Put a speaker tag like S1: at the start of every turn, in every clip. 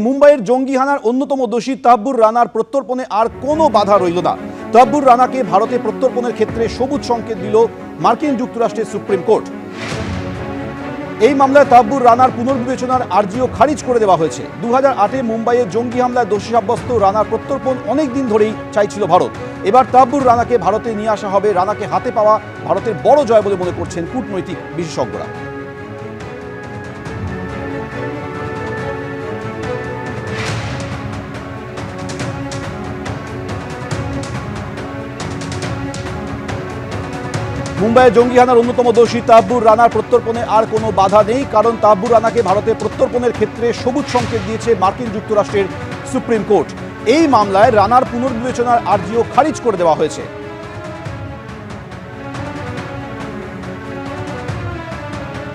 S1: মুম্বাইয়ের জঙ্গি হানার অন্যতম দোষী তাব্বুর রানার প্রত্যর্পণে আর কোনো বাধা রইল না। তাব্বুর রানাকে ভারতে প্রত্যর্পণের ক্ষেত্রে সবুজ সংকেত দিল মার্কিন যুক্তরাষ্ট্রের সুপ্রিম কোর্ট। এই মামলায় তাব্বুর রানার পুনর্বিবেচনার আর্জিও খারিজ করে দেওয়া হয়েছে। 2008-এ মুম্বাইয়ে জঙ্গি হামলায় দোষী সাব্যস্ত রানার প্রত্যর্পণ অনেক দিন ধরেই চাইছিল ভারত। এবার তাব্বুর রানাকে ভারতে নিয়ে আসা হবে। রানাকে হাতে পাওয়া ভারতের বড় জয় বলে মনে করছেন কূটনৈতিক বিশেষজ্ঞরা। মুম্বাইয়ে জঙ্গি হানার অন্যতম দোষী তাব্বুর রানার প্রত্যর্পণে আর কোনো বাধা নেই, কারণ তাব্বুর রানাকে ভারতে প্রত্যর্পণের ক্ষেত্রে সবুজ সংকেত দিয়েছে মার্কিন যুক্তরাষ্ট্রের সুপ্রিম কোর্ট। এই মামলায় রানার পুনর্বিবেচনার আর্জিও খারিজ করে দেওয়া হয়েছে।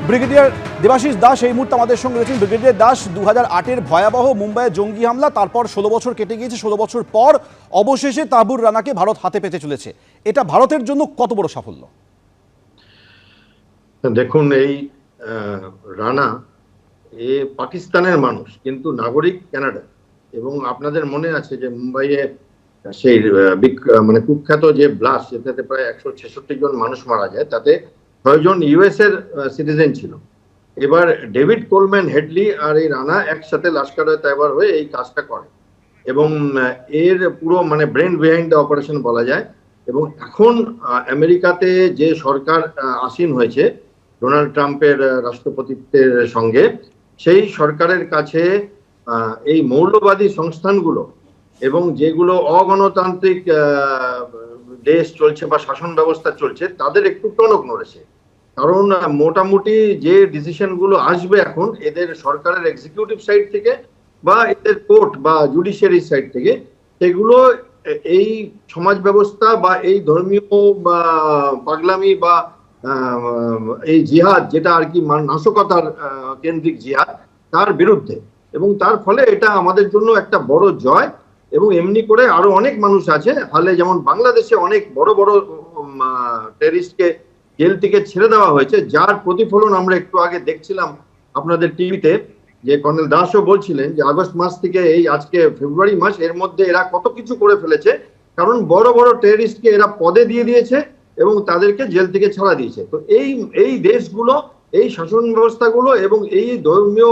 S1: ব্রিগেডিয়ার দেবাশিস দাস এই মুহূর্তে আমাদের সঙ্গে রয়েছেন। ব্রিগেডিয়ার দাস, 2008-এর ভয়াবহ মুম্বাইয়ে জঙ্গি হামলা, তারপর 16 বছর কেটে গিয়েছে। 16 বছর পর অবশেষে তাব্বুর রানাকে ভারত হাতে পেতে চলেছে। এটা ভারতের জন্য কত বড় সাফল্য?
S2: দেখুন, এই রানা পাকিস্তানের মানুষ, কিন্তু নাগরিক কানাডা। এবং আপনাদের মনে আছে যে মুম্বাইয়ে সেই মানে কুখ্যাত যে ব্লাস্ট, যেটাতে প্রায় 166 জন মানুষ মারা যায়, তাতে 6 জন ইউএস এর সিটিজেন ছিল। এবার ডেভিড কোলম্যান হেডলি আর এই রানা একসাথে লস্কর-ই-তয়বার হয়ে এই কাজটা করে এবং এর পুরো মানে ব্রেন বিহাইন্ড দ্য অপারেশন বলা যায়। এবং এখন আমেরিকাতে যে সরকার আসীন হয়েছে ডোনাল্ড ট্রাম্পের রাষ্ট্রপতিত্বের সঙ্গে, সেই সরকারের কাছে এই মৌলবাদী সংস্থানগুলো এবং যেগুলো অগণতান্ত্রিক দেশ চলছে বা শাসন ব্যবস্থা চলছে, তাদের একটু টনক নড়েছে। কারণ মোটামুটি যে ডিসিশন গুলো আসবে এখন এদের সরকারের এক্সিকিউটিভ সাইড থেকে বা এদের কোর্ট বা জুডিশিয়ারি সাইড থেকে, সেগুলো এই সমাজ ব্যবস্থা বা এই ধর্মীয় বা পাগলামি বা এই জিহাদ, যেটা আর কি নাশকতার কেন্দ্রিক জিহাদ, তার বিরুদ্ধে। এবং তার ফলে এটা আমাদের জন্য একটা বড় জয়। এবং এমনি করে আরো অনেক মানুষ আছে, হালে যেমন বাংলাদেশে অনেক বড় বড় টেররিস্টকে জেল থেকে ছেড়ে দেওয়া হয়েছে, যার প্রতিফলন আমরা একটু আগে দেখছিলাম আপনাদের টিভিতে, যে কর্নেল দাসও বলছিলেন যে আগস্ট মাস থেকে এই আজকে ফেব্রুয়ারি মাস, এর মধ্যে এরা কত কিছু করে ফেলেছে। কারণ বড় বড় টেররিস্টকে এরা পদে দিয়ে দিয়েছে এবং তাদেরকে জেল থেকে ছাড়া দিয়েছে। তো এই দেশগুলো, এই শাসন ব্যবস্থাগুলো এবং এই ধর্মীয়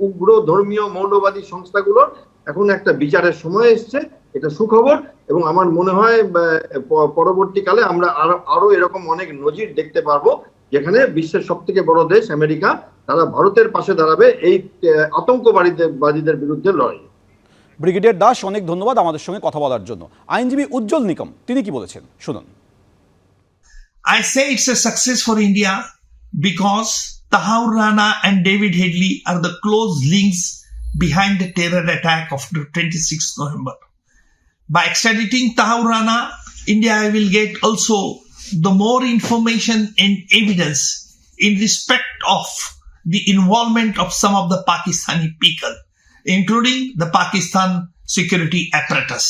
S2: উগ্র ধর্মীয় মৌলবাদী সংস্থাগুলোর এখন একটা বিচারের সময় এসছে। এটা সুখবর। এবং আমার মনে হয় পরবর্তীকালে আমরা আরো এরকম অনেক নজির দেখতে পারবো, যেখানে বিশ্বের সব থেকে বড় দেশ আমেরিকা, তারা ভারতের পাশে দাঁড়াবে এই আতঙ্কবাদীদের বিরুদ্ধে লড়াই।
S1: ব্রিগেডিয়ার দাস, অনেক ধন্যবাদ আমাদের সঙ্গে কথা বলার জন্য। আইনজীবী উজ্জ্বল নিকম তিনি কি বলেছেন শুনুন।
S3: I say it's a success for India because Tahabur Rana and David Headley are the close links behind the terror attack of the 26th November. By extraditing Tahabur Rana, India will get also the more information and evidence in respect of the involvement of some of the Pakistani people, including the Pakistan security apparatus.